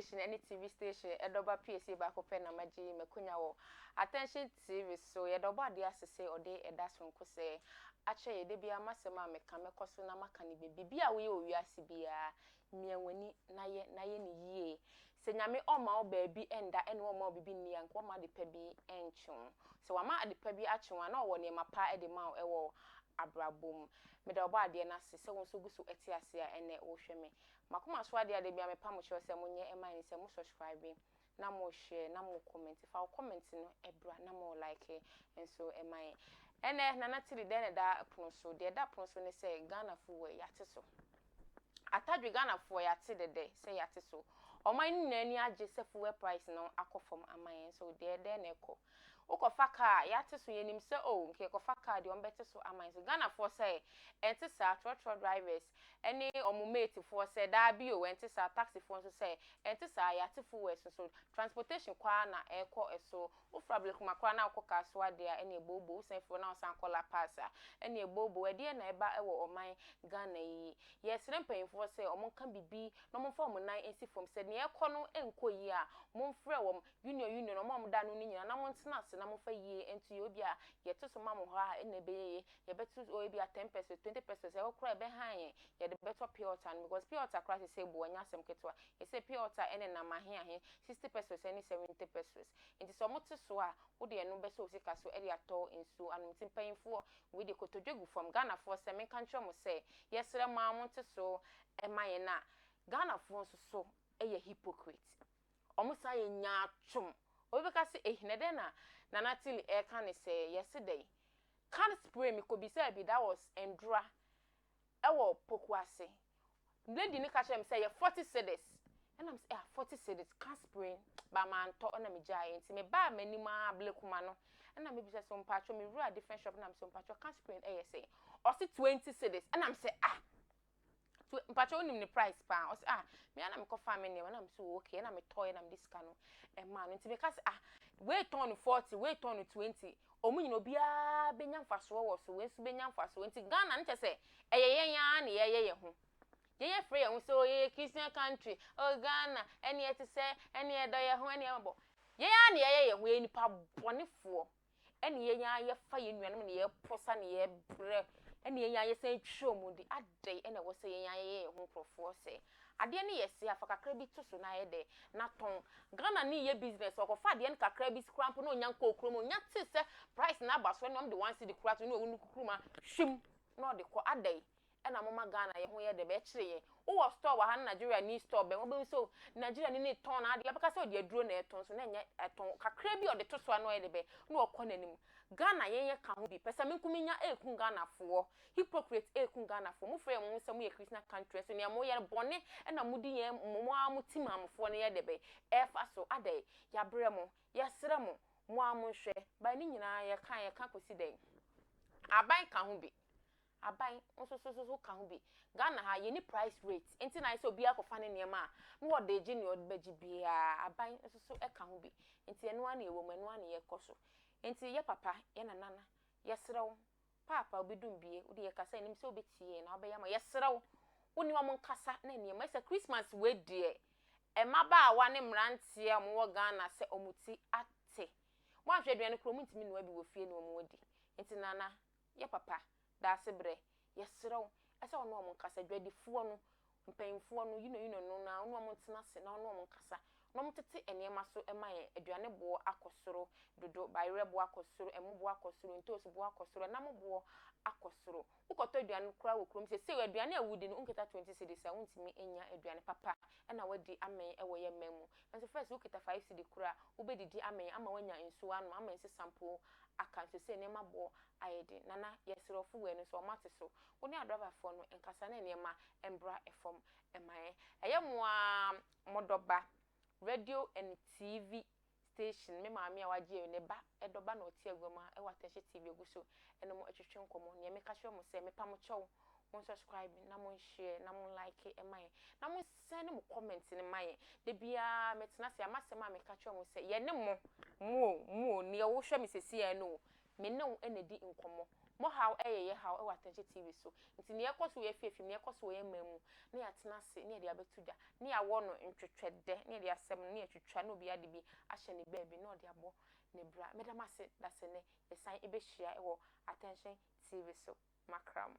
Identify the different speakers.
Speaker 1: station any TV station edoba PSA back open na maji mekunya wo attention TV so yedoba de asese ode edaso nko se ache ye de bia masema meka mekoso na maka ni bibia wo ye owiase bia mienwani na ye ni yie se nyame oma o baabi enda ene oma obibi ni anko ma de pa bi enchun se wa ma de pa bi achun na wo ne mapa e de ma ewo abrabom me da oba ade na se won so guso etiase a ene wo hwe me makoma so ade bia me pa mo che se monye e man se mo subscribe na mo share na mo comment fa comment no ebra na mo like enso e man ene na natiri den da pono so de da pono so ne se Ghana fu yate so atadwe Ghana fu yate de se yate so o man ni ani age se fu price no akofom aman so de na eko ukofa car yate so yenim se o nke kofa car de ombete so aman so Ghana for say enti sa trotro drivers any omumate for say da bi o enti sa taxi for so say enti sa yate fu we so transportation kwa na eko eso u fabric makwa na akoka so ade a ene bobo sen for na san kola passa ene bobo ade na eba ewo oman Ghana yi yes rempen for say omon kan bibi no mon form nan ensi form say ne eko no enko yi a mon frɛ wom union no mom da no ni nyina na mon tena na mo fa yie enti obi a ye to so mamo ha ene be ye betu o bi a 10 pesos 20 pesos e okra be han ye de beto pure water because pure water class say bo anya sem ketwa ye say pure water ene na mahe ahe 60 pesos ene 70 pesos enti so mo te so a wo de eno be so sika so e de ato ensu anu tin payinfo we de kotodwegu from Ghana for se men kan mo say yesre ma mo te so e maye na Ghana for so e ye hypocrite omo sa ye nya twom obi ka se ehine de na natili e kan say yesterday can spray me ko bi say bi that was endra e wo pokuase lady ni ka chem say ye 40 cedis and I'm say 40 cedis can spray ba man to na me jai enti me ba manima ablekuma no and I'm be say some patcho me rua different shop na me some patcho can spray e say or say 20 cedis and I'm say mpacho onim ni price pa o say me ana me ko fa me ne na me so okay na me toy na me disca no e ma no nti me ka say wait on 40 wait on 20 omunyi obia benya mfaso wo so we su benya mfaso nti Ghana nche say eyeye ya na yeye ho yeye free ye so ye Christian country o Ghana ene eti say ene edo ye ho ene mbo yeye na yeye ho enipa bonefo ene yeye ye fa ye nuanom ne ye posa ne ye bre ene yeye aye say twom di adai ene wo say yeye aye ho krofo say ade ne yesi afakakra bi to so na ye de na ton Ghana ni ye business okofa ade ne kakra bi scramp no nyanka okrom nya ti se price na baso no de 1 cedi kura to no onu kukruma hwim no de ko adai ena mama Ghana ye ho ye de be kire ye wo store wa ha Nigeria ni store be wo be so Nigeria ni ton na ade abaka se de aduro na eton so na nya eton kakra bi o de to so no ye de be no okọ nanim Ghana ye ka ho bi pesa menkumi nya ekun Ghana fo hypocrite ekun Ghana fo mo frɛ mo nsɛm ye Christian country so ne mo ye bone ena mudi ye mo amutim amfo ne ye de be e fa so ade ya brɛ mo ya srɛ mo mo amonhwɛ ba ni nyina ye ka kosi den aban ka ho bi aban so ka ho bi Ghana ha ye ni price rate enti na so obi akofa ne niam no wo de gi ne odbaji bia aban so e ka ho bi enti eno ana ewo eno ana ye koso enti ye papa ye nana ye serew papa obidum bie wo de ye kasa nim se obetie na obeya ma ye serew woni wa mon kasa na niam ese Christmas we die e maba awa ne mrantie mo wo Ghana se omuti ate mo ahwe aduane kro mu ntimi no abi wo fie no mo wadi enti nana ye papa da sebre yesrew ese ono mo nkasa dwadifuo no mpanyimfuo no no na ono mo ntena se na ono mo nkasa no mo tete enema so emaye aduane bo akosoro dodo bayre bo akosoro emu bo akosoro ntoso bo akosoro na mo bo akosoro ukoto aduane kura wo krom se aduane awudi no unketa 20 cedis a untimi enya aduane papa na wadi amen ewo ye memu nso first uketa 5 cedis kura ubedidi amen ama wanya nsuwa no ama nse sample aka se enema bo ayede nana yesrofo we no so mate so woni adrova fo no enkasa na enema embra efom emaye eye moa modoba radio and TV station me maami a waje ne ba edoba na oti agoma e watashe TV eguso eno mo atwetwe nkomo ne me ka hwe mo se me pa mo chew mo subscribe na mo share na mo like emaye na mo send mo comment ne maye de bia metena se amasema me ka hwe mo se ye ne mo ne wo hwe me sesi ya no me ne wo enedi nkomo mo how ye how e wa attention TV so nti ne ekoso we fie ne ekoso we mamu ne ya tena se ne de abetuja ne ya wo no ntwetwede ne de asem ne ya twetwa no bi ade bi ahye ne baabi ne de abo ne bra medama se da se ne esan ebe hia e wo attention TV so makram